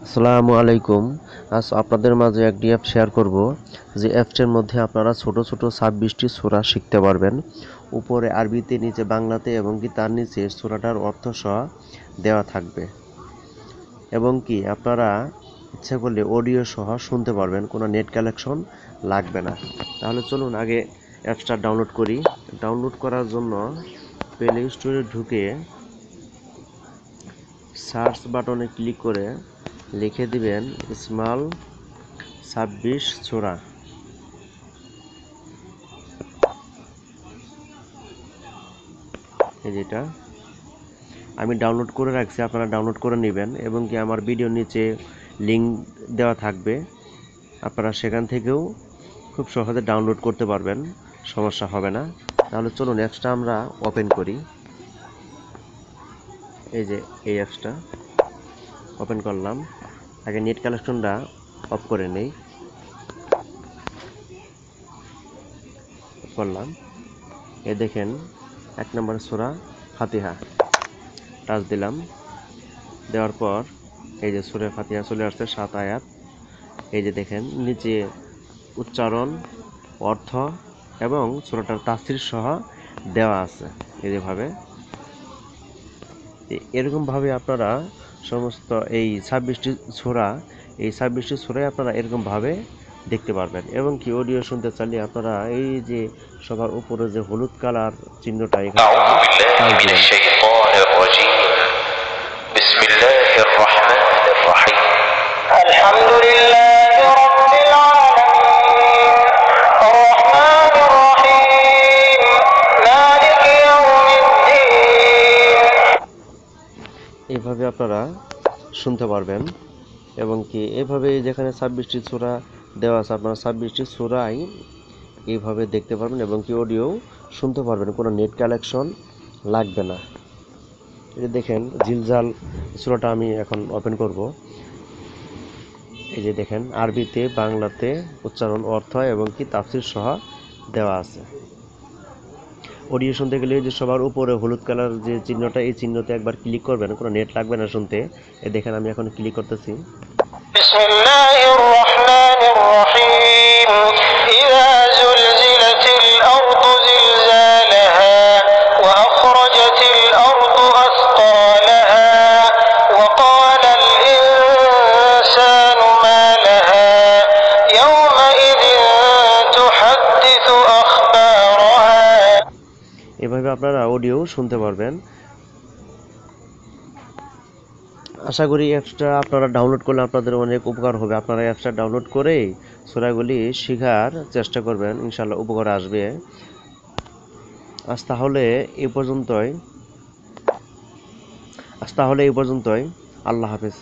আসসালামু আলাইকুম। আজ আপনাদের মাঝে একটি অ্যাপ শেয়ার করব, যে অ্যাপটির মধ্যে আপনারা ছোট ছোট 26টি সূরা শিখতে পারবেন। উপরে আরবিতে, নিচে বাংলাতে এবং কি তার নিচে সূরাটার অর্থ সহ দেওয়া থাকবে, এবং কি আপনারা ইচ্ছা করলে অডিও সহ শুনতে পারবেন, কোনো নেট কানেকশন লাগবে না। তাহলে চলুন আগে অ্যাপসটা ডাউনলোড করি। ডাউনলোড করার জন্য প্লে স্টোরে ঢুকে সার্চ বাটনে ক্লিক করে লিখে দিবেন স্মল 26 সূরা। যেটা আমি ডাউনলোড করে রাখছি, আপনারা ডাউনলোড করে নেবেন, এবং কি আমার ভিডিওর নিচে লিঙ্ক দেওয়া থাকবে, আপনারা সেখান থেকেও খুব সহজে ডাউনলোড করতে পারবেন, সমস্যা হবে না। তাহলে চলুন অ্যাপসটা আমরা ওপেন করি। এই যে এই অ্যাপসটা ওপেন করলাম। আগে নেট কানেকশনটা অফ করে নেই। করলাম। এই দেখেন 1 নম্বর সূরা ফাতিহা, টাচ দিলাম। দেওয়ার পর এই যে সূরা ফাতিহা চলে আসছে 7 আয়াত। এই যে দেখেন নিচে উচ্চারণ, অর্থ এবং সূরাটার তাফসীর সহ দেওয়া আছে। এরকমভাবে আপনারা সমস্ত এই 26টি সূরা, এই 26টি সূরাই আপনারা এরকমভাবে দেখতে পারবেন। এবং কি অডিও শুনতে চাইলে আপনারা এই যে সবার উপরে যে হলুদ কালার চিহ্নটা, এখানে এইভাবে আপনারা শুনতে পারবেন। এবং কি এভাবে যেখানে 26টি সূরা দেওয়া আছে, আপনারা 26টি সূরাই এইভাবে দেখতে পারবেন এবং কি অডিও শুনতে পারবেন, কোনো নেট কানেকশন লাগবে না। এই দেখেন জিলজাল সূরাটা আমি এখন ওপেন করব। এই যে দেখেন আরবিতে, বাংলাতে উচ্চারণ, অর্থ এবং কি তাফসীর সহ দেওয়া আছে। অডিও শুনতে গেলে যে সবার উপরে হলুদ কালার যে চিহ্নটা, এই চিহ্নতে একবার ক্লিক করবেন, কোনো নেট লাগবে না শুনতে। এই দেখেন আমি এখন ক্লিক করতেছি। বিসমিল্লাহির রহমানির রহিম। ইযা যুলজিলাতিল আরদু জিলজালাহা ওয়া আখরাজাতিল আরদু আসকালাহা ওয়া ক্বালাল ইনসানু মা লাহা ইয়াওমাইযিন তুহাদ্দিসু আখবারাহা। এভাবে আপনারা অডিও শুনতে পারবেন। আশা করি অ্যাপসটা আপনারা ডাউনলোড করলে আপনাদের অনেক উপকার হবে। আপনারা অ্যাপসটা ডাউনলোড করে সূরাগুলি শেখার চেষ্টা করবেন, ইনশাআল্লাহ উপকার আসবে। আজ তাহলে এই পর্যন্তই। আল্লাহ হাফেজ।